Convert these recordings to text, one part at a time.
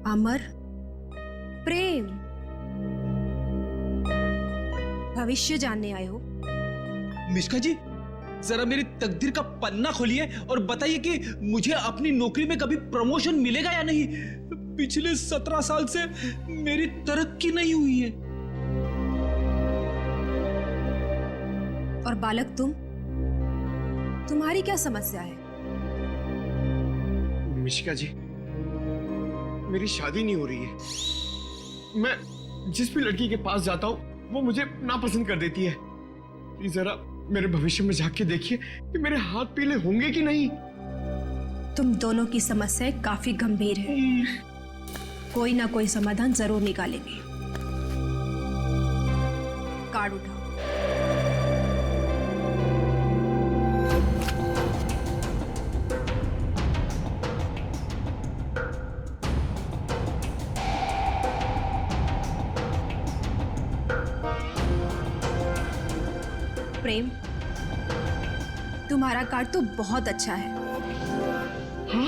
अमर, प्रेम, भविष्य जानने आए हो? मिश्का जी, जरा मेरी तकदीर का पन्ना खोलिए और बताइए कि मुझे अपनी नौकरी में कभी प्रमोशन मिलेगा या नहीं। पिछले 17 साल से मेरी तरक्की नहीं हुई है। और बालक तुम्हारी क्या समस्या है? मिशिका जी, मेरी शादी नहीं हो रही है। मैं जिस भी लड़की के पास जाता हूँ वो मुझे नापसंद कर देती है। प्लीज जरा मेरे भविष्य में झांक के देखिए कि मेरे हाथ पीले होंगे कि नहीं। तुम दोनों की समस्याएं काफी गंभीर है। कोई ना कोई समाधान जरूर निकालेंगे। कार्ड उठाओ। प्रेम, तुम्हारा कार्ड तो बहुत अच्छा है। हाँ?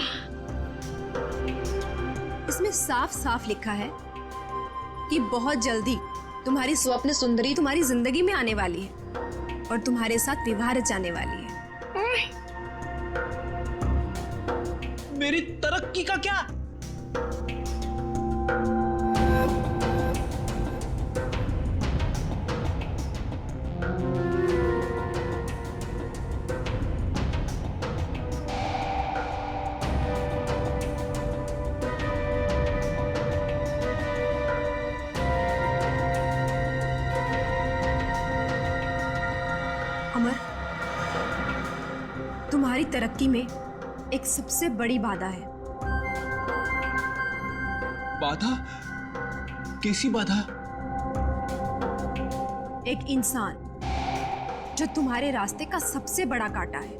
इसमें साफ साफ लिखा है कि बहुत जल्दी तुम्हारी स्वप्न सुंदरी तुम्हारी जिंदगी में आने वाली है और तुम्हारे साथ विवाह रचाने वाली है। मेरी तरक्की का क्या? अमर, तुम्हारी तरक्की में एक सबसे बड़ी बाधा है। बाधा? कैसी बाधा? एक इंसान जो तुम्हारे रास्ते का सबसे बड़ा कांटा है।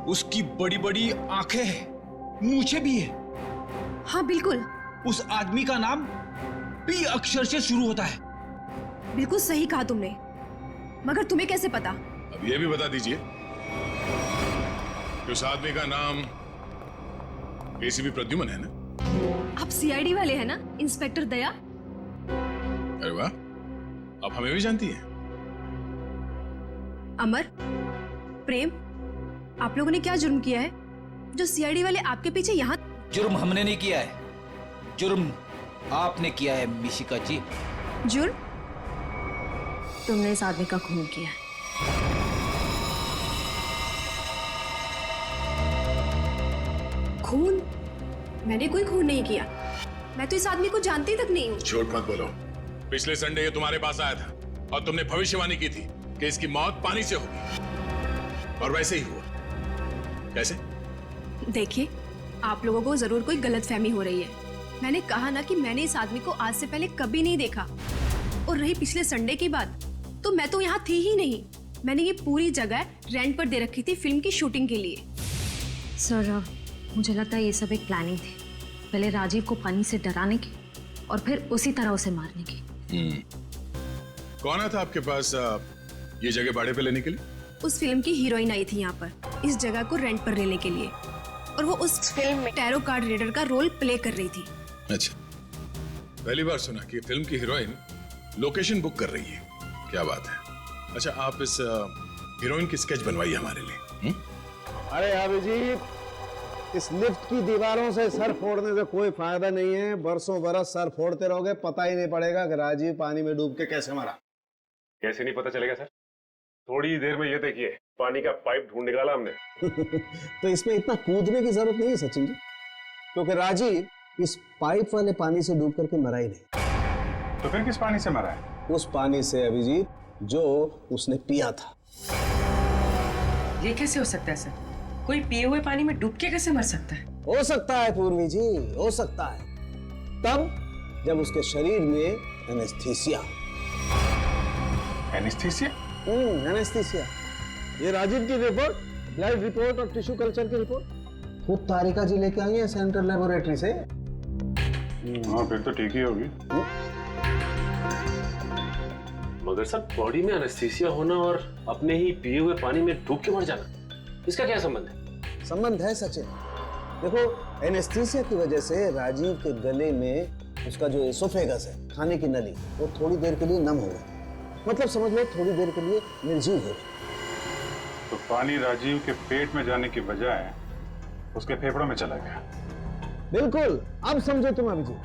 उसकी बड़ी बड़ी आंखें हैं, मूछें भी है। हाँ बिल्कुल। उस आदमी का नाम पी अक्षर से शुरू होता है। बिल्कुल सही कहा तुमने, मगर तुम्हें कैसे पता? अब ये भी बता दीजिए कि उस आदमी का नाम एसीपी प्रद्युमन है ना? आप सीआईडी वाले हैं ना, इंस्पेक्टर दया? अरे वाह, आप हमें भी जानती हैं। अमर, प्रेम, आप लोगों ने क्या जुर्म किया है जो सीआईडी वाले आपके पीछे यहाँ? जुर्म हमने नहीं किया है, जुर्म आपने किया है मिशिका जी। जुर्म? तुमने इस आदमी का खून किया है। खून? मैंने कोई खून नहीं किया। मैं तो इस आदमी को जानती तक नहीं हूँ। झूठ मत बोलो। पिछले संडे ये तुम्हारे पास आया था और तुमने भविष्यवाणी की थी कि इसकी मौत पानी से होगी, और वैसे ही हुआ। कैसे? देखिए, आप लोगों को जरूर कोई गलतफहमी हो रही है। मैंने कहा ना कि मैंने इस आदमी को आज से पहले कभी नहीं देखा। और रही पिछले संडे की बात, तो मैं तो यहाँ थी ही नहीं। मैंने ये पूरी जगह रेंट पर दे रखी थी फिल्म की शूटिंग के लिए। सर, मुझे लगता है ये सब एक प्लानिंग थी। पहले राजीव को पानी से डराने की और फिर उसी तरह उसे मारने की। कौन आया था आपके पास ये जगह भाड़े पे लेने के लिए? उस फिल्म की हीरोइन आई थी यहाँ पर इस जगह को रेंट पर लेने के लिए, और वो उस फिल्म में टैरो कार्ड रीडर का रोल प्ले कर रही थी। अच्छा, पहली बार सुना कि फिल्म की हीरोइन लोकेशन बुक कर रही है। क्या बात है। अच्छा, आप इस हीरोइन की स्केच बनवाइए हमारे लिए। अरे अभिजीत, इस लिफ्ट की दीवारों से सर फोड़ने से कोई फायदा नहीं है। बरसों बरस सर फोड़ते रहोगे, पता ही नहीं पड़ेगा कि राजीव पानी में डूब के कैसे मरा। कैसे नहीं पता चलेगा सर? थोड़ी देर में ये देखिए, पानी का पाइप ढूंढ निकाला हमने। तो इसमें इतना कूदने की जरूरत नहीं है सचिन जी, क्योंकि राजीव इस पाइप वाले पानी से डूब करके मरा ही नहीं। तो फिर किस पानी से मरा है? उस पानी से अभिजीत जो उसने पिया था। ये कैसे हो सकता है सर? कोई पिए हुए पानी में डूब के कैसे मर सकता है? हो सकता है पूर्वी जी, हो सकता है, तब जब उसके शरीर में एनेस्थीसिया। एनेस्थीसिया? एनेस्थीसिया। ये राजीव की रिपोर्ट, ब्लड रिपोर्ट और टिश्यू कल्चर की रिपोर्ट खुद तारिका जी लेके आई है सेंट्रल लेबोरेटरी से। हाँ, फिर तो ठीक ही होगी। मगर सर, बॉडी में एनेस्थीसिया होना और अपने ही पिए हुए पानी में डूब के मर जाना, इसका क्या संबंध है? संबंध है सचिन। देखो, एनेस्थीसिया की वजह से राजीव के गले में उसका जो एसोफेगस है, खाने की नली, वो थोड़ी देर के लिए नम हो गई। मतलब समझ लो थोड़ी देर के लिए निर्जीव हो गई। तो पानी राजीव के पेट में जाने की बजाय उसके फेफड़ों में चला गया। बिल्कुल, अब समझो तुम अभिजीत।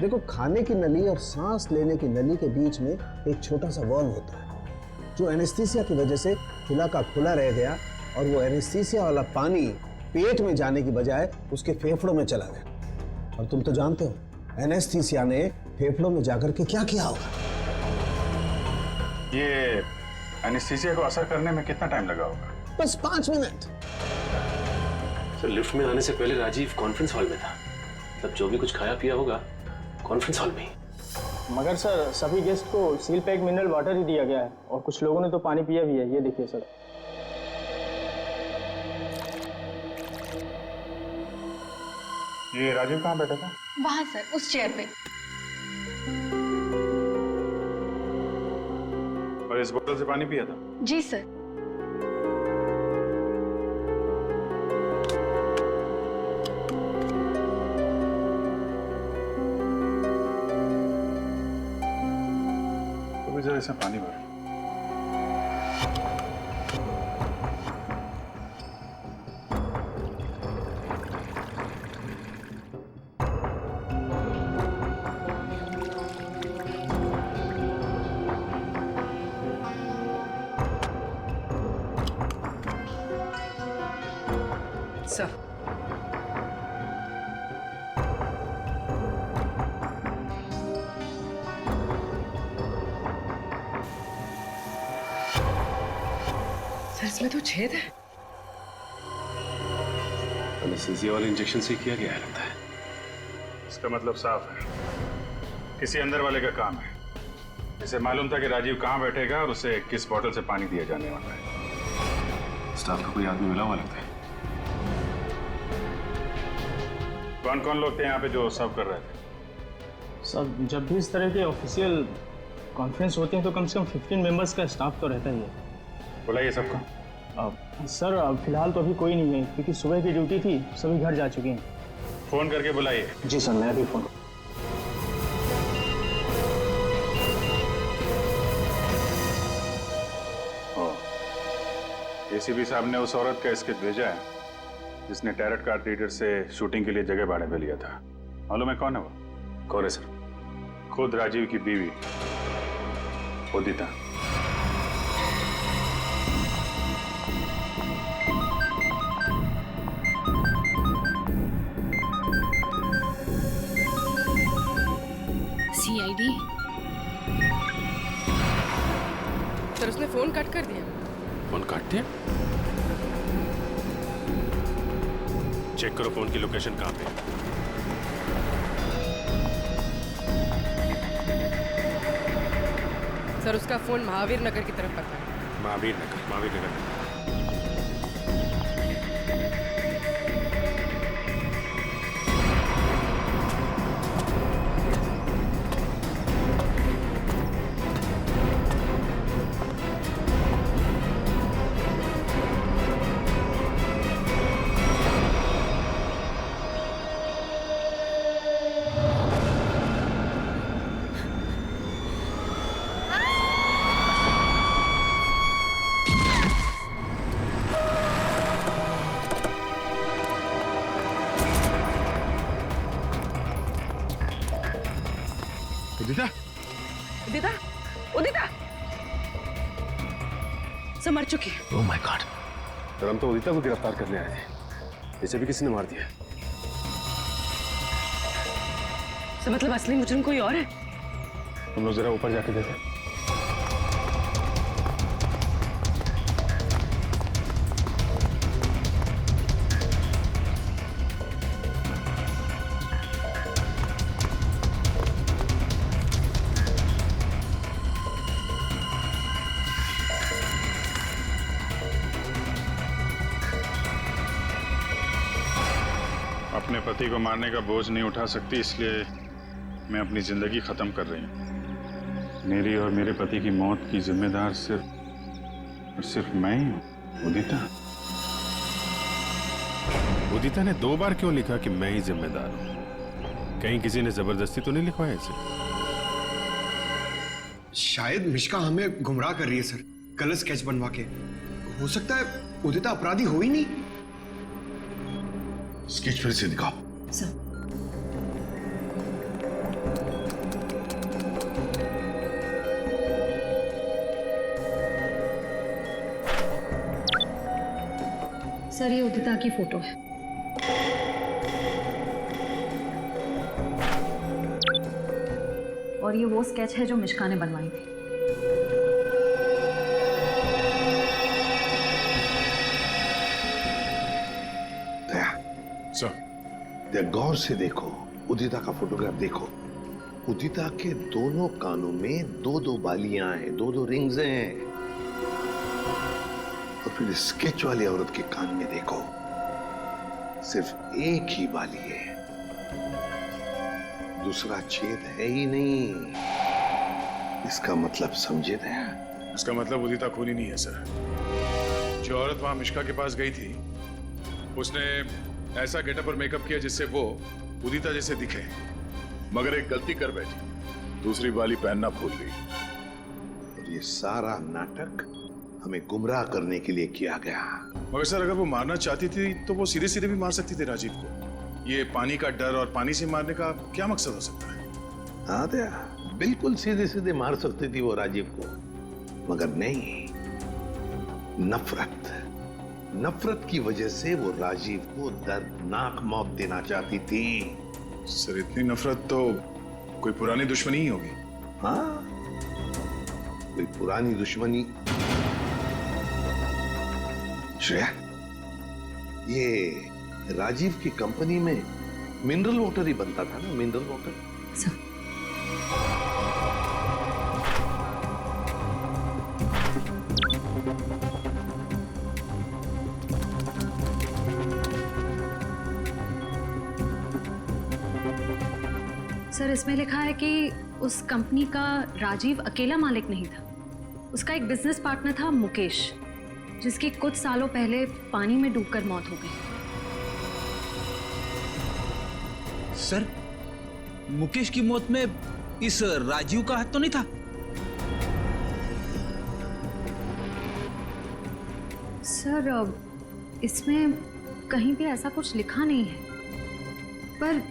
देखो, खाने की नली और सांस लेने की नली के बीच में एक छोटा सा वॉल्व होता है, जो एनेस्थीसिया की वजह से खुला का खुला रह गया, और वो एनेस्थीसिया वाला पानी पेट में जाने की बजाय उसके फेफड़ों में चला गया। और तुम तो जानते हो एनेस्थीसिया ने फेफड़ों में जाकर के क्या किया होगा। ये एनेस्थीसिया को असर करने में कितना टाइम लगा होगा? बस 5 मिनट। सर, लिफ्ट में आने से पहले राजीव कॉन्फ्रेंस हॉल में था। मतलब जो भी कुछ खाया पिया होगा कॉन्फ्रेंस हॉल में ही। मगर सर, सभी गेस्ट को सील पैक मिनरल वाटर ही दिया गया है, और कुछ लोगों ने तो पानी पिया भी है। ये देखिए सर। ये राजीव कहाँ बैठा था? वहाँ सर, उस चेयर पे। और इस बोतल से पानी पिया था? जी सर। तो जरा इसमें पानी भर। सर, इसमें तो छेद है। एनेस्थीसिया वाले इंजेक्शन से किया गया है लगता है। इसका मतलब साफ है, किसी अंदर वाले का काम है। इसे मालूम था कि राजीव कहाँ बैठेगा और उसे किस बोतल से पानी दिया जाने वाला है। स्टाफ का कोई आदमी मिला हुआ लगता है। कौन कौन लोग थे यहाँ पे जो सर्व कर रहे थे? सर, जब भी इस तरह के ऑफिशियल कॉन्फ्रेंस होते हैं तो कम से कम 15 मेंबर्स का स्टाफ तो रहता ही है। बुलाइए सबको। सर, फिलहाल तो अभी कोई नहीं है, क्योंकि सुबह की ड्यूटी थी, सभी घर जा चुके हैं। फोन करके बुलाइए। जी सर, मैं अभी फोन। एसीपी साहब ने उस औरत का स्केच भेजा है जिसने टैरट कार्ड रीडर से शूटिंग के लिए जगह भाड़े पे लिया था। मालूम है कौन है वो? कौन है सर? खुद राजीव की बीवी उदिता। सीआईडी। सर, उसने फोन कट कर दिया। फोन काट दिया? चेक करो फोन की लोकेशन कहाँ पे। सर, उसका फोन महावीर नगर की तरफ पड़ता है। महावीर नगर। उदिता सब मर चुकी है। Oh my God. सर, हम तो उदिता को गिरफ्तार करने आए थे, इसे भी किसी ने मार दिया। तो मतलब असली मुजरिम कोई और है? तुम लोग जरा ऊपर जाके देखो। अपने पति को मारने का बोझ नहीं उठा सकती, इसलिए मैं अपनी जिंदगी खत्म कर रही हूँ। मेरी और मेरे पति की मौत की जिम्मेदार सिर्फ मैं ही हूँ, उदिता। उदिता ने 2 बार क्यों लिखा कि मैं ही जिम्मेदार हूं? कहीं किसी ने जबरदस्ती तो नहीं लिखवाया इसे? शायद मिश्का हमें गुमराह कर रही है सर, गलत स्केच बनवा के। हो सकता है उदिता अपराधी हो ही नहीं। स्केच फिर से दिखाओ। सर सर ये उदिता की फोटो है। और ये वो स्केच है जो मिश्का ने बनवाई थी। सर, गौर से देखो, उदिता का फोटोग्राफ देखो। उदिता के दोनों कानों में 2-2 बालियां हैं, 2-2 रिंग्स हैं। और फिर स्केच वाली औरत के कान में देखो, सिर्फ एक ही बाली है, दूसरा छेद है ही नहीं। इसका मतलब समझे दया? इसका मतलब उदिता खूनी नहीं है सर। जो औरत वहां मिश्का के पास गई थी, उसने ऐसा गेटअप और मेकअप किया जिससे वो उदिता जैसे दिखे, मगर एक गलती कर बैठी, दूसरी बाली पहनना भूल गई। और ये सारा नाटक हमें गुमराह करने के लिए किया गया। मगर सर, अगर वो मारना चाहती थी तो वो सीधे सीधे भी मार सकती थी राजीव को। ये पानी का डर और पानी से मारने का क्या मकसद हो सकता है? हाँ दया, बिल्कुल सीधे सीधे मार सकती थी वो राजीव को, मगर नहीं, नफरत की वजह से वो राजीव को दर्दनाक मौत देना चाहती थी। सर, इतनी नफरत तो कोई पुरानी दुश्मनी ही होगी। हाँ, कोई पुरानी दुश्मनी। श्रेया, ये राजीव की कंपनी में मिनरल वाटर ही बनता था ना, मिनरल वाटर। सर सर इसमें लिखा है कि उस कंपनी का राजीव अकेला मालिक नहीं था। उसका एक बिजनेस पार्टनर था मुकेश, जिसकी कुछ सालों पहले पानी में डूबकर मौत हो गई। सर, मुकेश की मौत में इस राजीव का हाथ तो नहीं था? सर इसमें कहीं भी ऐसा कुछ लिखा नहीं है, पर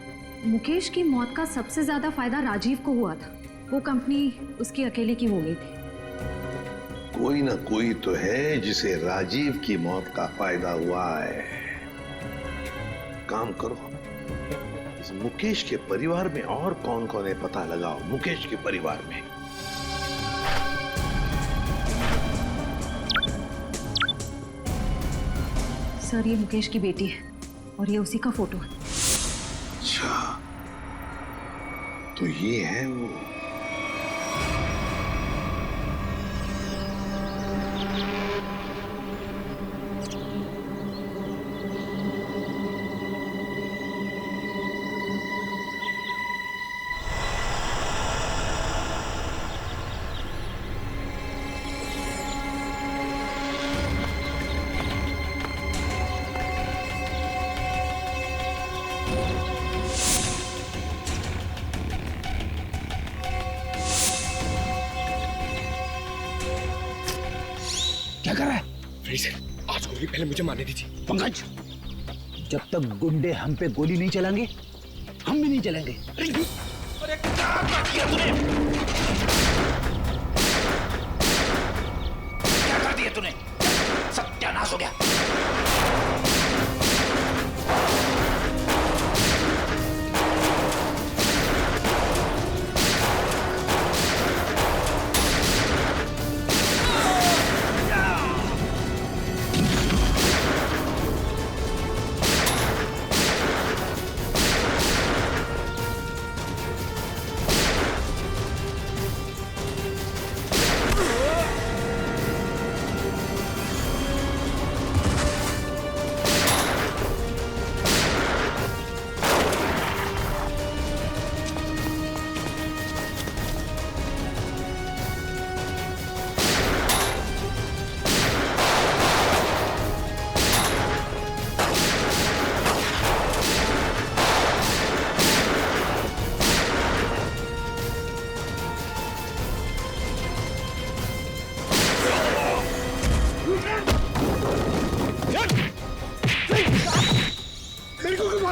मुकेश की मौत का सबसे ज्यादा फायदा राजीव को हुआ था। वो कंपनी उसकी अकेले की हो गई थी। कोई ना कोई तो है जिसे राजीव की मौत का फायदा हुआ है। काम करो, इस मुकेश के परिवार में और कौन कौन है पता लगाओ। मुकेश के परिवार में सर ये मुकेश की बेटी है और ये उसी का फोटो है। अच्छा, तो ये है वो। क्या कर रहा है? आज गोली पहले मुझे मारने दी थी। पंकज, जब तक गुंडे हम पे गोली नहीं चलाएंगे, हम भी नहीं चलेंगे। अरे क्या कर दिया तूने? क्या कर दिया तूने? सत्यानाश हो गया।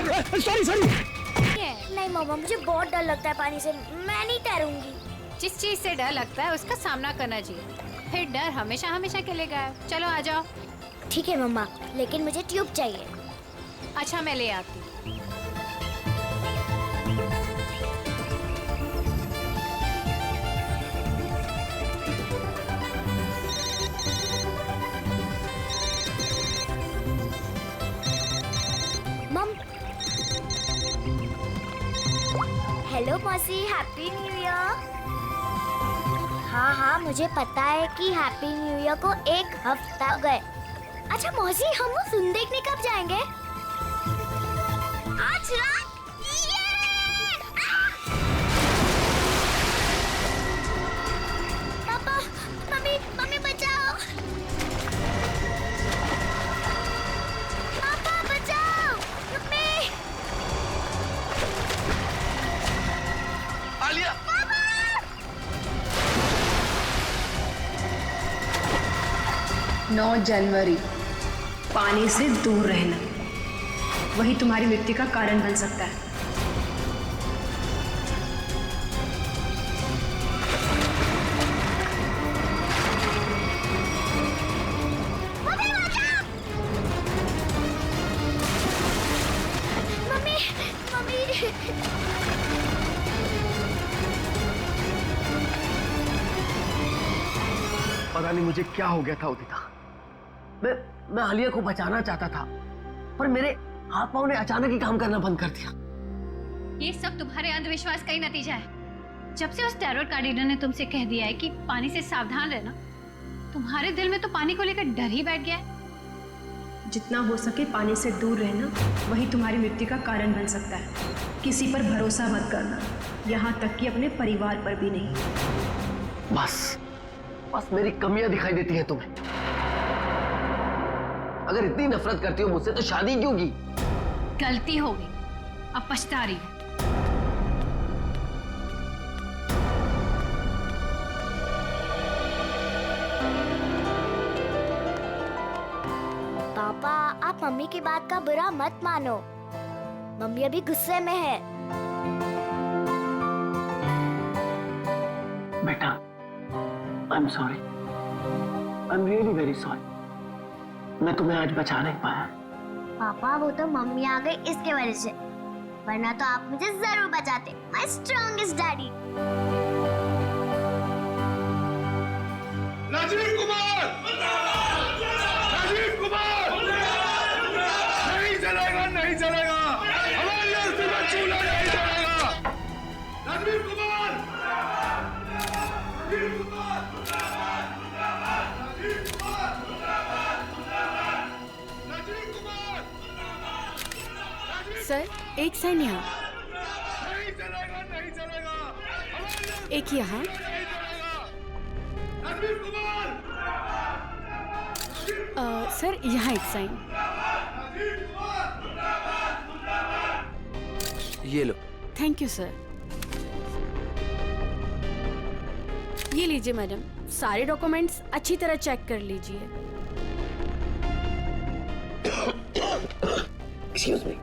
Sorry sorry. नहीं मामा, मुझे बहुत डर लगता है पानी से, मैं नहीं तैरूंगी। जिस चीज से डर लगता है उसका सामना करना चाहिए, फिर डर हमेशा हमेशा के लिए गायब। चलो आ जाओ। ठीक है मम्मा, लेकिन मुझे ट्यूब चाहिए। अच्छा मैं ले आती हूँ। हेलो मौसी, हैप्पी न्यू ईयर। हाँ, मुझे पता है कि हैप्पी न्यू ईयर को 1 हफ्ता हो गए। अच्छा मौसी, हम वो फिल्म देखने कब जाएंगे? आज रात। पापा, मम्मी बचाओ। पापा बचाओ, मम्मी। आलिया। 9 जनवरी, पानी से दूर रहना वही तुम्हारी मृत्यु का कारण बन सकता है। पता नहीं मुझे क्या हो गया था उदिता। मैं आलिया को बचाना चाहता था, पर मेरे हाथ पांव ने अचानक ही काम करना बंद कर दिया। ये सब तुम्हारे अंधविश्वास का ही नतीजा है। जब से उस टेरर कार्डिनर ने तुमसे कह दिया है कि पानी से सावधान रहना, तुम्हारे दिल में तो पानी को लेकर डर ही बैठ गया है। जितना हो सके पानी से दूर रहना वही तुम्हारी मृत्यु का कारण बन सकता है। किसी पर भरोसा मत करना, यहाँ तक कि अपने परिवार पर भी नहीं। बस मेरी कमियां दिखाई देती हैं तुम्हें। अगर इतनी नफरत करती हो मुझसे तो शादी क्यों की? गलती हो गई, अब पछता रही हो। पापा, आप मम्मी की बात का बुरा मत मानो। मम्मी अभी गुस्से में है। बेटा, I'm sorry. I'm really very sorry. मैं तुम्हें आज बचा नहीं पाया। पापा, वो तो मम्मी आ गई इसके वजह से, वरना तो आप मुझे जरूर बचाते। My strongest daddy. Rajiv Kumar! Rajiv Kumar! नहीं चलेगा, नहीं चलेगा। हमारी अस्थिति का चूल्हा नहीं चलेगा। राजीव कुमार! राजीव कुमार! सर, एक साइन यहाँ, नहीं चलेगा, नहीं चलेगा। एक यहाँ। राजीव कुमार! सर यहाँ एक साइन। ये लो। Thank you sir. ये लीजिए मैडम, सारे डॉक्यूमेंट्स अच्छी तरह चेक कर लीजिए। Excuse me.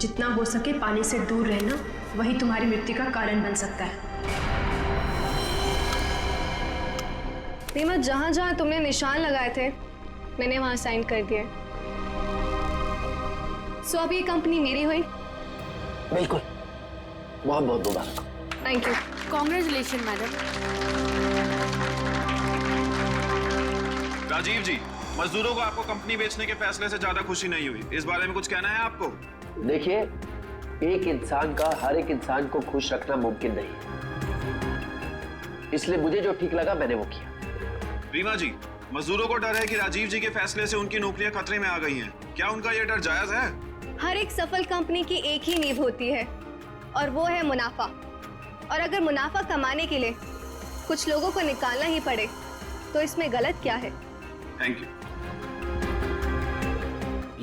जितना हो सके पानी से दूर रहना वही तुम्हारी मृत्यु का कारण बन सकता है। रीमा, जहाँ जहाँ तुमने निशान लगाए थे मैंने वहाँ साइन कर दिए। सो अब ये कंपनी मेरी हुई। बिल्कुल, बहुत बहुत मुबारक। Thank you. Congratulation madam. Rajiv ji, मजदूरों को आपको कंपनी बेचने के फैसले से ज्यादा खुशी नहीं हुई, इस बारे में कुछ कहना है आपको? देखिए, एक इंसान का हर एक इंसान को खुश रखना मुमकिन नहीं, इसलिए मुझे जो ठीक लगा मैंने वो किया। रीमा जी, मजदूरों को डर है कि राजीव जी के फैसले से उनकी नौकरियां खतरे में आ गई हैं। क्या उनका ये डर जायज है? हर एक सफल कंपनी की एक ही नींव होती है और वो है मुनाफा। और अगर मुनाफा कमाने के लिए कुछ लोगों को निकालना ही पड़े तो इसमें गलत क्या है? Thank you.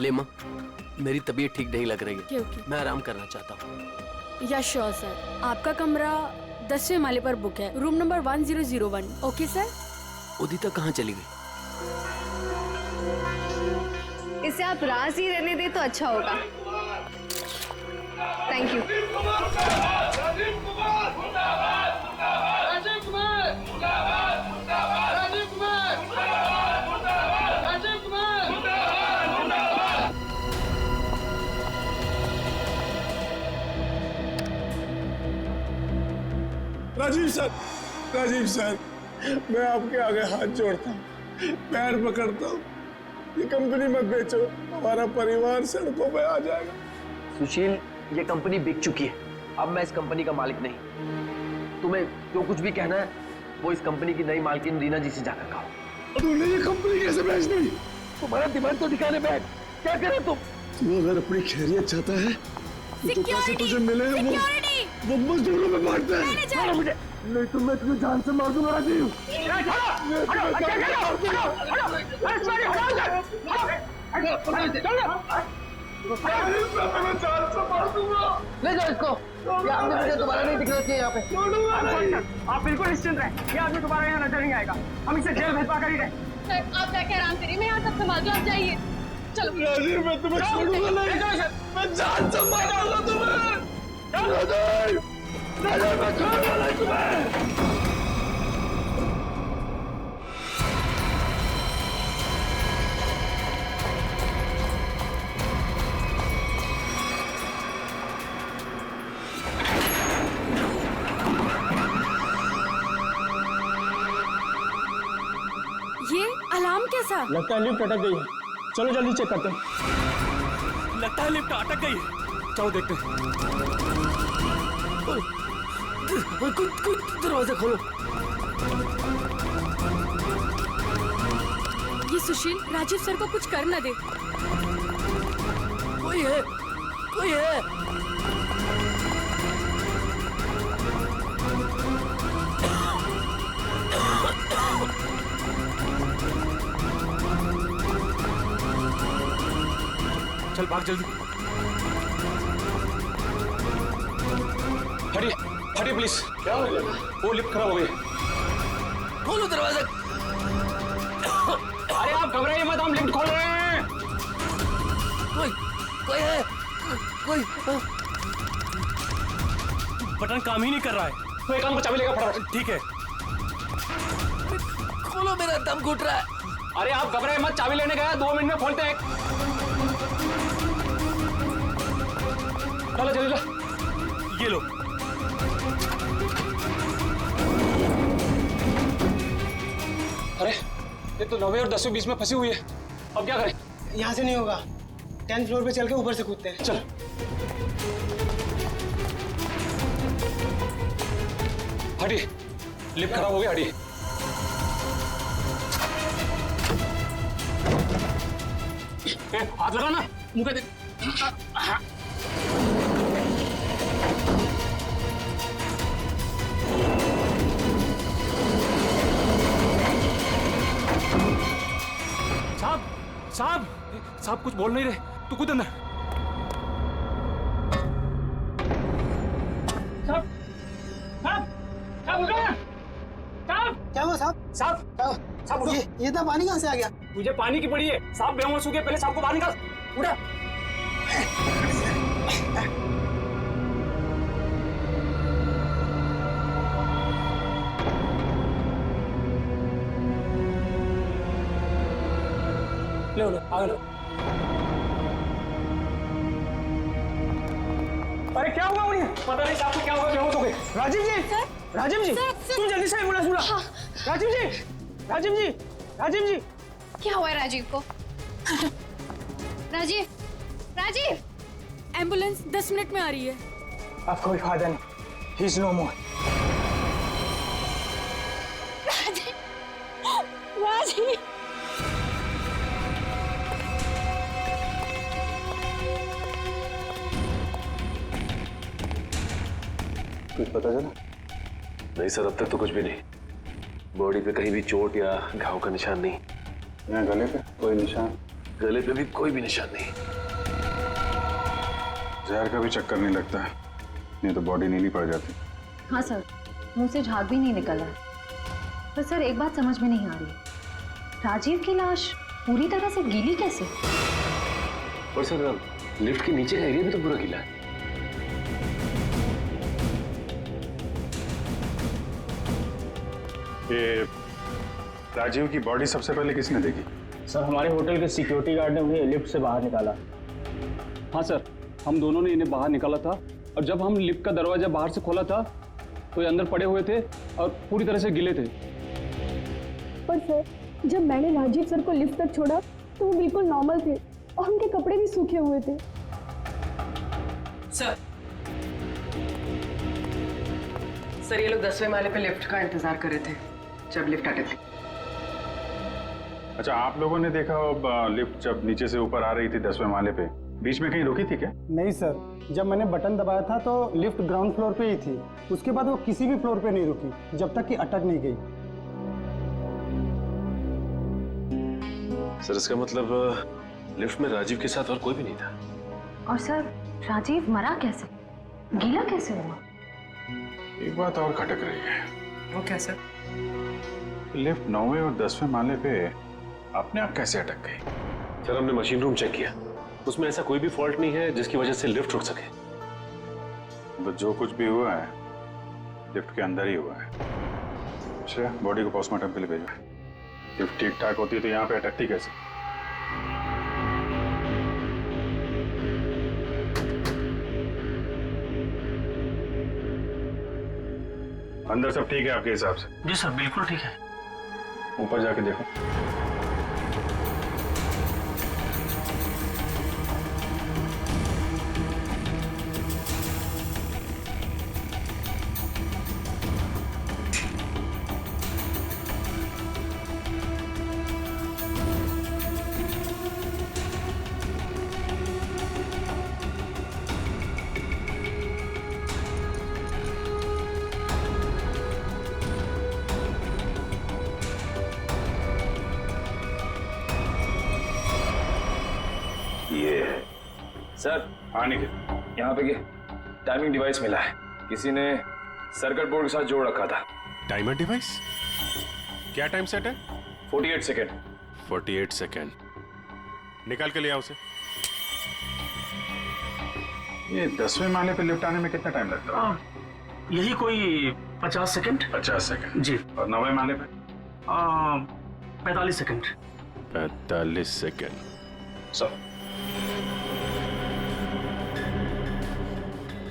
लेमा, मेरी तबीयत ठीक नहीं लग रही है। क्योंकि मैं आराम करना चाहता हूँ। या श्योर सर, आपका कमरा 10वें माले पर बुक है, room number 1001। Okay sir. Udita कहाँ चली गई? इसे आप राज ही रहने दे तो अच्छा होगा। Thank you. राजीव सर, मैं आपके आगे हाथ जोड़ता हूँ, पैर पकड़ता हूँ, ये कंपनी मत बेचो, हमारा परिवार सड़कों पे आ जाएगा। सुशील, ये कंपनी बिक चुकी है, अब मैं इस कंपनी का मालिक नहीं। तुम्हें जो कुछ भी कहना है वो इस कंपनी की नई मालकिन रीना जी से जाकर कहो। तुमने ये कंपनी कैसे बेच दी? तुम्हारा दिमाग तो दिखाने बैठ, क्या करे तुम? तू अगर अपनी खैरियत चाहता है तो पैसे तुझे मिले वो मजदूरों में बांटते हैं। मुझे नहीं तो मैं तुझे जान से मार दूंगा राजीव। ले जाओ इसको, ये आदमी मुझे दोबारा नहीं दिखना चाहिए यहाँ पे। आप बिल्कुल निश्चिंत रहें, ये आदमी दोबारा यहाँ नजर नहीं आएगा। हम इसे जेल भिजवा कर ही रहे। आप जाके आराम करिए, मैं यहाँ सब संभाल दूँ, आप जाइए। चलो राजीव, मैं तुम्हें छोड़ूंगा नहीं, मैं जान से मारूंगा तुम्हें। राजीव, मैं छोड़ूंगा नहीं तुम्हें। ये अलार्म कैसा? लगता है लिफ्ट अटक गई है, चलो जल्दी चेक करते हैं। लगता है लिफ्ट अटक गई है, चलो देखते हैं। दरवाजा खोलो। ये सुशील राजीव सर को कुछ कर न दे। कोई है, कोई है। चल भाग जल्दी। हटिए, हटिए प्लीज। क्या हो गया? वो लिफ्ट खराब हो गई। खोलो दरवाजा। अरे आप घबराइए मत, हम लिफ्ट खोल रहे हैं। कोई है, कोई। बटन काम ही नहीं कर रहा है। तो एक काम को चाबी लेगा फटाफट। ठीक है। खोलो, मेरा दम घुट रहा है। अरे आप घबराइए मत, चाबी लेने गया, 2 मिनट में खोलते हैं। चलो जल्दी ला, ये लो। अरे ये तो 9वें और 10वें बीच में फंसी हुई है, अब क्या करें? यहाँ से नहीं होगा, 10th फ्लोर पे चल के ऊपर से कूदते हैं। चल। हटिए, लिफ्ट खराब हो गया, हटिए। हाथ लगा ना, मुंह पे देख। साहब, साहब, साहब कुछ बोल नहीं रहे, तू कूद अंदर। साहब, साहब, साहब उठो ना। साहब, क्या हुआ साहब? साहब, साहब उठो। ये तो पानी कहाँ से आ गया? तुझे पानी की पड़ी है, साहब बेहोश हो गए, पहले साहब को बाहर निकाल। उठा। लो लो, आ लो। अरे क्या हुआ उन्हें? पता नहीं साहब को क्या हुआ, बेहोश हो गए। राजीव जी, राजीव जी, तुम जल्दी से एम्बुलेंस बुलाओ। हाँ। राजीव जी, राजीव जी, राजीव जी। क्या हुआ है राजीव को? राजीव, राजीव, एम्बुलेंस 10 मिनट में आ रही है। अब कोई फायदा नहीं, ही इज नो मोर। राजीव, राजीव। कुछ पता चला? नहीं सर, अब तक तो कुछ भी नहीं। बॉडी पे कहीं भी चोट या घाव का निशान नहीं। यहाँ गले पे कोई निशान? गले पे भी कोई भी निशान नहीं। जहर का भी चक्कर नहीं लगता है, नहीं तो बॉडी नीली पड़ जाती। हाँ सर, मुंह से झाग भी नहीं निकल रहा। पर सर एक बात समझ में नहीं आ रही, राजीव की लाश पूरी तरह से गीली कैसे? और सर लिफ्ट के नीचे का एरिया भी तो पूरा गीला है। ये राजीव की बॉडी सबसे पहले किसने देखी? सर हमारे होटल के सिक्योरिटी गार्ड ने उन्हें लिफ्ट से बाहर निकाला। हाँ सर, हम दोनों ने इन्हें बाहर निकाला था और जब हम लिफ्ट का दरवाजा बाहर से खोला था तो ये अंदर पड़े हुए थे और पूरी तरह से गिले थे। पर सर, जब मैंने राजीव सर को लिफ्ट तक छोड़ा तो वो बिल्कुल नॉर्मल थे और उनके कपड़े भी सूखे हुए थे। सर ये लोग 10वें माले पे लिफ्ट का इंतजार कर रहे थे जब लिफ्ट अटक गई। अच्छा, आप लोगों ने देखा लिफ्ट जब नीचे से ऊपर आ रही थी 10वें माले पे, बीच में कहीं रुकी थी क्या? नहीं सर, जब मैंने बटन दबाया था तो लिफ्ट ग्राउंड फ्लोर पे ही थी। उसके बाद वो किसी भी फ्लोर पे नहीं रुकी जब तक कि अटक नहीं गई। सर इसका मतलब लिफ्ट में राजीव के साथ और कोई भी नहीं था। और सर, राजीव मरा कैसे, गीला कैसे हुआ? एक बात और खटक रही है। वो क्या सर? लिफ्ट 9वें और 10वें माले पे अपने आप कैसे अटक गई? सर हमने मशीन रूम चेक किया, उसमें ऐसा कोई भी फॉल्ट नहीं है जिसकी वजह से लिफ्ट रुक सके। तो जो कुछ भी हुआ है लिफ्ट के अंदर ही हुआ है। अच्छा, बॉडी को पोस्टमार्टम के लिए भेजा। लिफ्ट ठीक ठाक होती है तो यहाँ पे अटकती कैसे? अंदर सब ठीक है आपके हिसाब से? जी सर, बिल्कुल ठीक है। ऊपर जाके देखो। सर आने के यहाँ पे टाइमिंग डिवाइस मिला है, किसी ने सर्किट बोर्ड के साथ जोड़ रखा था। Timer device? क्या टाइम सेट है? 48 सेकेंड। 48 सेकेंड। निकाल के ले आओ उसे। ये 10वें माले पे लिफ्ट आने में कितना टाइम लगता है? यही कोई 50 सेकेंड। 50 सेकेंड जी। और 9वें माले पे? 45 सेकेंड। 45 सेकेंड। सर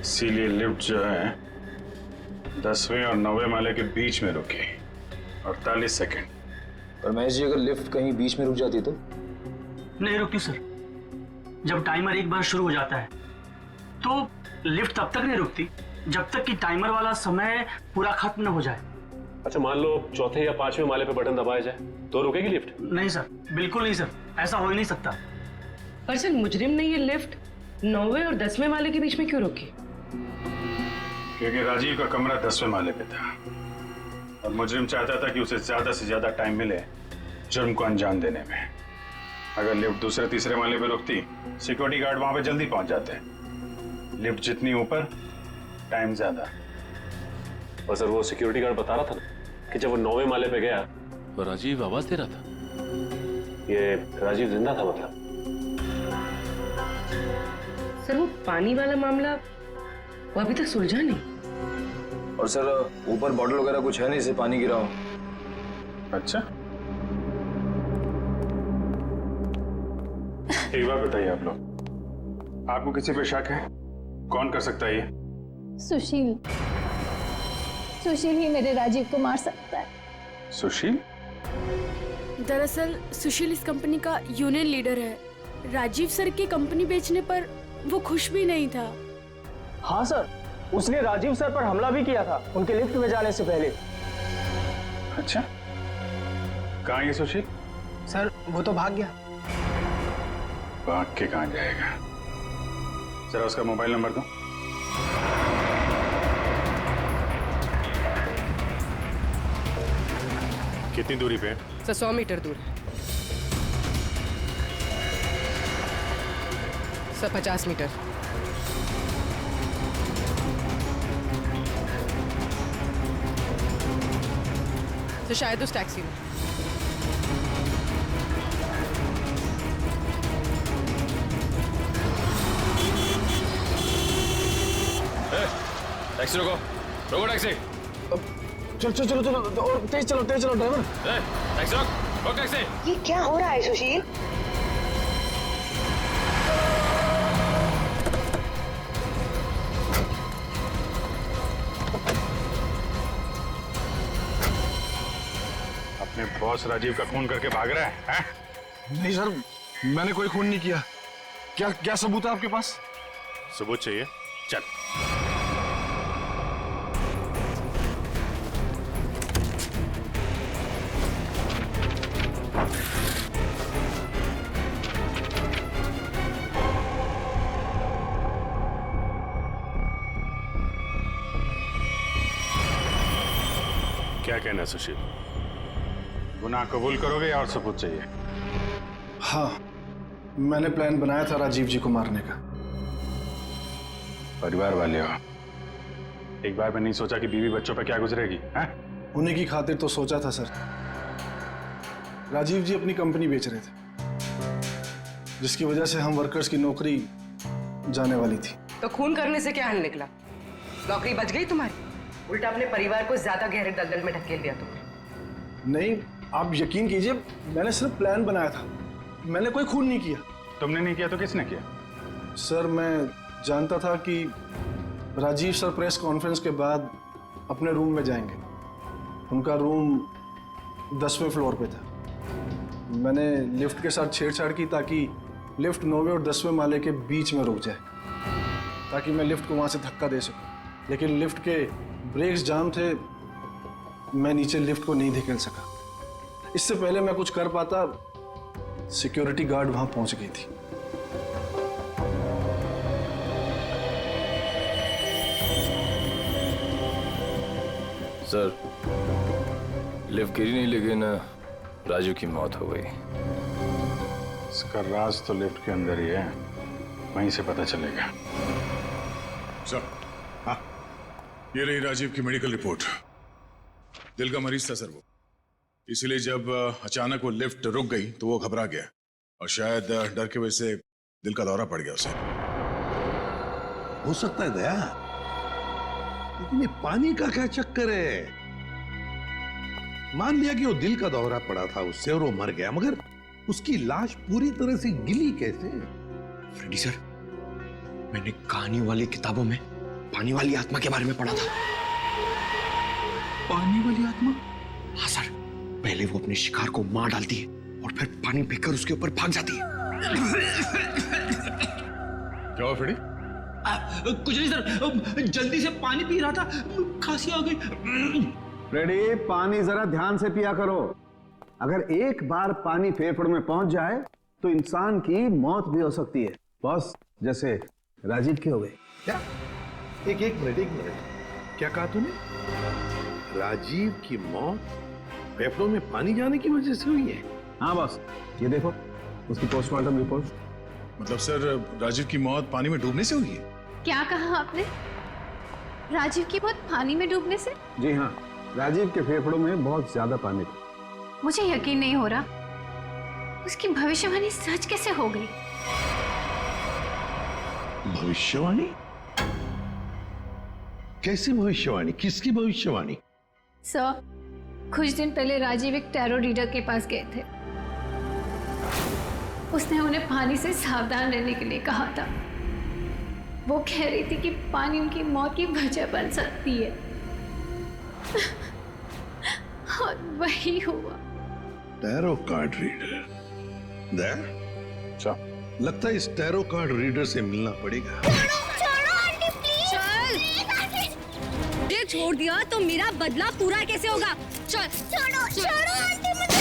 इसीलिए लिफ्ट जो है 10वें और 9वें माले के बीच में रुकी 48 सेकेंड। पर महेश जी, अगर लिफ्ट कहीं बीच में रुक जाती तो? नहीं रुकती सर। जब टाइमर एक बार शुरू हो जाता है तो लिफ्ट तब तक नहीं रुकती जब तक कि टाइमर वाला समय पूरा खत्म न हो जाए। अच्छा, मान लो चौथे या 5वें माले पे बटन दबाया जाए तो रुकेगी लिफ्ट? नहीं सर, बिल्कुल नहीं सर, ऐसा हो ही नहीं सकता। पर सर मुजरिम ने ये लिफ्ट 9वें और 10वें माले के बीच में क्यों रोकी? क्योंकि राजीव का कमरा 10वें माले पे था और मुजरिम चाहता था कि उसे ज्यादा से ज्यादा टाइम मिले जुर्म को अंजाम देने में। अगर लिफ्ट दूसरे तीसरे माले पे रुकती, सिक्योरिटी गार्ड वहां पे जल्दी पहुंच जाते। लिफ्ट जितनी ऊपर, टाइम ज्यादा। और सर वो सिक्योरिटी गार्ड बता रहा था ना कि जब वो 9वें माले पे गया तो राजीव आवाज दे रहा था। ये राजीव जिंदा था मतलब। सर वो पानी वाला मामला वो अभी तक सुलझा नहीं। और सर ऊपर बॉटल वगैरह कुछ है नहीं, इसे पानी गिरा हो। अच्छा, एक बात बताइए आप लोग, आपको किसी पे शक है? कौन कर सकता है ये? सुशील। सुशील ही मेरे राजीव को मार सकता है। सुशील? दरअसल सुशील इस कंपनी का यूनियन लीडर है। राजीव सर की कंपनी बेचने पर वो खुश भी नहीं था। हाँ सर, उसने राजीव सर पर हमला भी किया था उनके लिफ्ट में जाने से पहले। अच्छा, कहाँ है सुशील? सर वो तो भाग गया। भाग के कहाँ जाएगा? जरा उसका मोबाइल नंबर दो। कितनी दूरी पे? सर 100 मीटर दूर है। Sir 50 metre. तो शायद उस टैक्सी में। टैक्सी रोको, रोको टैक्सी। चलो चलो चलो चलो और तेज चलो ड्राइवर। टैक्सी रोक टैक्सी। ये क्या हो रहा है सुशील? अपने बॉस राजीव का खून करके भाग रहा है? नहीं सर, मैंने कोई खून नहीं किया। क्या क्या सबूत है आपके पास? सबूत चाहिए? चल। क्या कहना है सुशील? गुनाह कबूल करोगे या और सबूत चाहिए? हाँ, मैंने प्लान बनाया था राजीव जी को मारने का। परिवार वाले हो, एक बार में नहीं सोचा कि बीवी बच्चों पर क्या गुजरेगी? उन्हीं की खातिर तो सोचा था सर। राजीव जी अपनी कंपनी बेच रहे थे, जिसकी वजह से हम वर्कर्स की नौकरी जाने वाली थी। तो खून करने से क्या हल निकला? नौकरी बच गई तुम्हारी? उल्टा अपने परिवार को ज्यादा गहरे दलदल में ढकेल दिया तुमने। नहीं, आप यकीन कीजिए, मैंने सिर्फ प्लान बनाया था, मैंने कोई खून नहीं किया। तुमने नहीं किया तो किसने किया? सर, मैं जानता था कि राजीव सर प्रेस कॉन्फ्रेंस के बाद अपने रूम में जाएंगे। उनका रूम 10वें फ्लोर पे था। मैंने लिफ्ट के साथ छेड़छाड़ की ताकि लिफ्ट 9वें और 10वें माले के बीच में रुक जाए, ताकि मैं लिफ्ट को वहाँ से धक्का दे सकूं। लेकिन लिफ्ट के ब्रेक्स जाम थे, मैं नीचे लिफ्ट को नहीं धकेल सका। इससे पहले मैं कुछ कर पाता, सिक्योरिटी गार्ड वहाँ पहुँच गई थी। सर, लिफ्ट गिरी नहीं, लेकिन राजू की मौत हो गई। इसका राज तो लिफ्ट के अंदर ही है, वहीं से पता चलेगा। सर, हाँ, ये रही राजीव की मेडिकल रिपोर्ट। दिल का मरीज था सर वो, इसलिए जब अचानक वो लिफ्ट रुक गई तो वो घबरा गया और शायद डर की वजह से दिल का दौरा पड़ गया उसे। हो सकता है दया, लेकिन ये पानी का क्या चक्कर है? मान लिया कि वो दिल का दौरा पड़ा था उससे और वो मर गया, मगर उसकी लाश पूरी तरह से गिली कैसे? फ्रेडी सर, मैंने कहानी वाली किताबों में पानी वाली आत्मा के बारे में पढ़ा था। पानी वाली आत्मा? हाँ सर, पहले वो अपने शिकार को मार डालती है और फिर पानी फेंककर उसके ऊपर भाग जाती है। क्या हुआ फ्रेडी? कुछ नहीं सर, जल्दी से पानी पी रहा था, खांसी आ गई। फ्रेडी, पानी जरा ध्यान से पिया करो। अगर एक बार पानी फेफड़ों में पहुंच जाए तो इंसान की मौत भी हो सकती है, बॉस, जैसे राजीव की हो गई। क्या? एक मिनट, क्या कहा तूने? राजीव की मौत फेफड़ों में पानी जाने की वजह से हुई है? हाँ बॉस, ये देखो उसकी पोस्टमार्टम रिपोर्ट। मतलब सर, राजीव की मौत पानी में डूबने से हुई है? क्या कहा आपने? राजीव की मौत पानी में डूबने से? जी हाँ, राजीव के फेफड़ों में बहुत ज्यादा पानी था। मुझे यकीन नहीं हो रहा, उसकी भविष्यवाणी सच कैसे हो गई? भविष्यवाणी? कैसी भविष्यवाणी? किसकी भविष्यवाणी? सर, कुछ दिन पहले राजीव एक टैरो रीडर के पास गए थे। उसने उन्हें पानी से सावधान रहने के लिए कहा था। वो कह रही थी कि पानी उनकी मौत की वजह बन सकती है। और वही हुआ। Tarot card reader? लगता है इस टैरो कार्ड रीडर से मिलना पड़ेगा। ये छोड़ दिया तो मेरा बदला पूरा कैसे होगा? चल छोड़ो आंटी मुझे।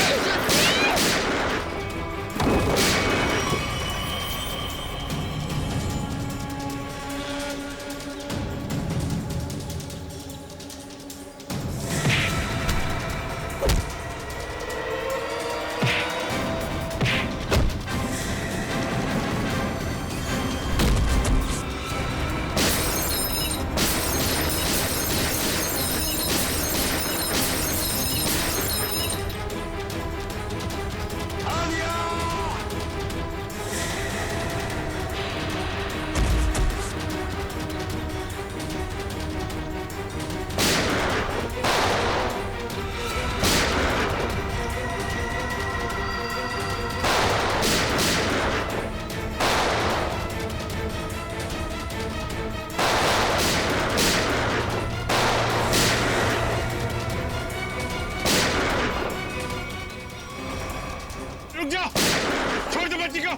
छोड़ दो बच्ची को।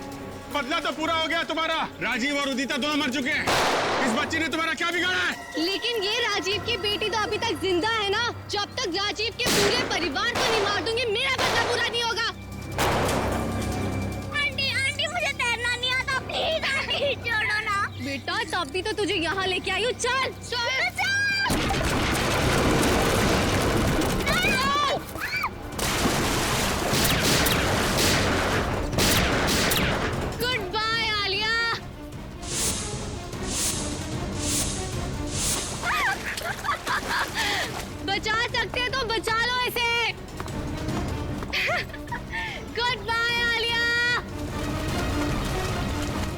बदला तो पूरा हो गया तुम्हारा। राजीव और उदिता दोनों मर चुके हैं। इस बच्ची ने तुम्हारा क्या बिगाड़ा है? लेकिन ये राजीव की बेटी तो अभी तक जिंदा है ना। जब तक राजीव के पूरे परिवार को नहीं मार दूंगी, मेरा बदला पूरा नहीं होगा। आंटी आंटी मुझे तैरना नहीं आता, प्लीज आंटी छोड़ो ना। बेटा तब भी तो तुझे यहाँ लेके आई हूँ। चल चल। Goodbye Alia. बचा सकते हो तो बचा लो इसे। Goodbye Alia.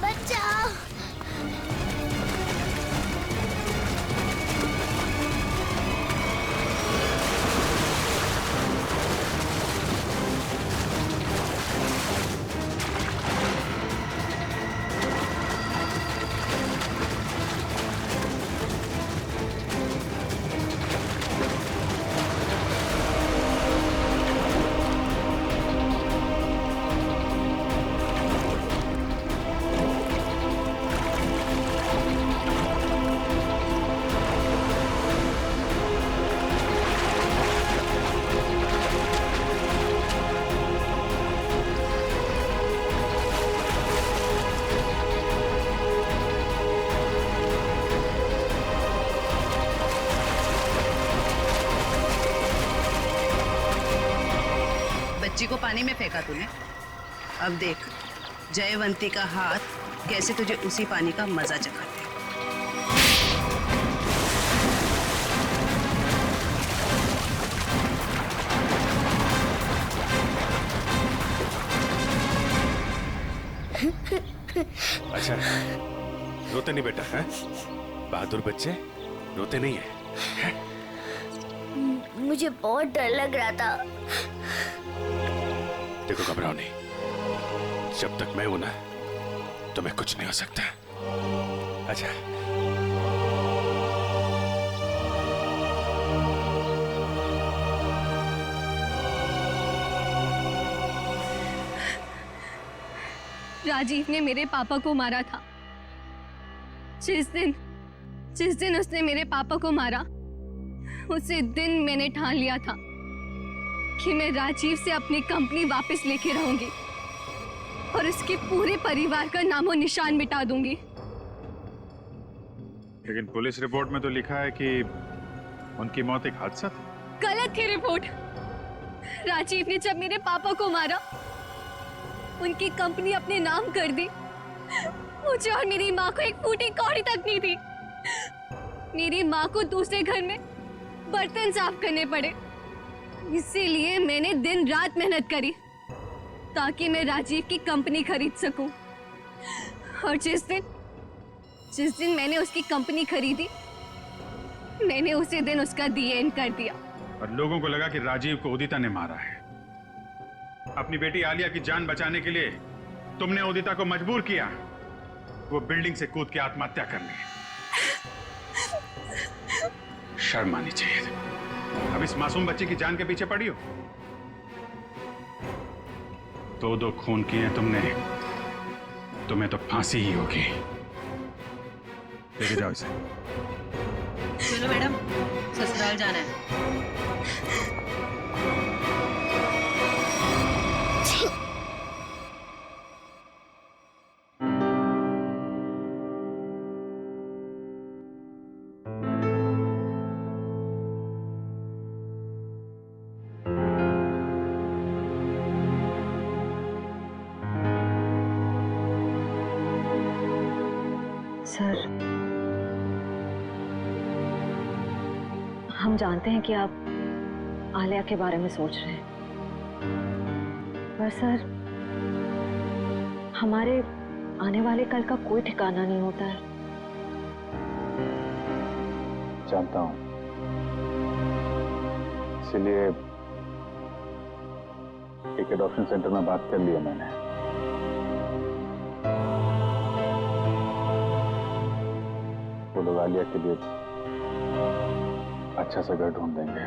बचाओ। बच्ची को पानी में फेंका तूने। अब देख जयवंती का हाथ कैसे तुझे उसी पानी का मजा चखाते। अच्छा रोते नहीं बेटा है? बहादुर बच्चे रोते नहीं है? मुझे बहुत डर लग रहा था। देखो घबराओ नहीं, जब तक मैं हूं ना तुम्हें कुछ नहीं हो सकता। अच्छा राजीव ने मेरे पापा को मारा था। जिस दिन उसने मेरे पापा को मारा, उसी दिन मैंने ठान लिया था कि मैं राजीव से अपनी कंपनी वापस लेके रहूंगी और उसके पूरे परिवार का नामो निशान मिटा दूंगी। लेकिन पुलिस रिपोर्ट में तो लिखा है कि उनकी मौत एक हादसा था। गलत थी रिपोर्ट। राजीव ने जब मेरे पापा को मारा, उनकी कंपनी अपने नाम कर दी। मुझे और मेरी माँ को एक फूटी कौड़ी तक नहीं थी। मेरी माँ को दूसरे घर में बर्तन साफ करने पड़े। इसीलिए मैंने दिन रात मेहनत करी ताकि मैं राजीव की कंपनी खरीद सकूं। और जिस दिन मैंने उसकी कंपनी खरीदी, मैंने उसी दिन उसका दी एंड कर दिया। और लोगों को लगा कि राजीव को उदिता ने मारा है। अपनी बेटी आलिया की जान बचाने के लिए तुमने उदिता को मजबूर किया वो बिल्डिंग से कूद के आत्महत्या करने। शर्म आनी चाहिए। अब इस मासूम बच्चे की जान के पीछे पड़ी हो। दो खून किए तुमने, तुम्हें तो फांसी ही होगी। लेके जाओ इसे। चलो मैडम, ससुराल जाना है। सर, हम जानते हैं कि आप आलिया के बारे में सोच रहे हैं, पर सर हमारे आने वाले कल का कोई ठिकाना नहीं होता है। जानता हूं, इसीलिए एक एडॉप्शन सेंटर में बात कर लिया मैंने। वो लोग आलिया के लिए अच्छा सा घर ढूंढ देंगे,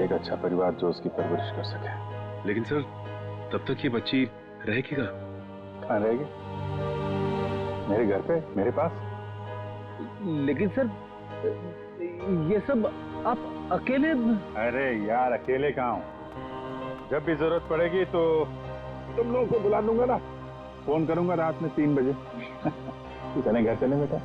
एक अच्छा परिवार जो उसकी परवरिश कर सके। लेकिन सर तब तक ये बच्ची रहेगी कहाँ रहेगी? मेरे घर पे, मेरे पास। लेकिन सर ये सब आप अकेले? अरे यार अकेले कहाँ हूँ? जब भी जरूरत पड़ेगी तो तुम लोगों को बुला लूंगा ना। फोन करूंगा रात में 3 बजे। तू चले घर चले बेटा।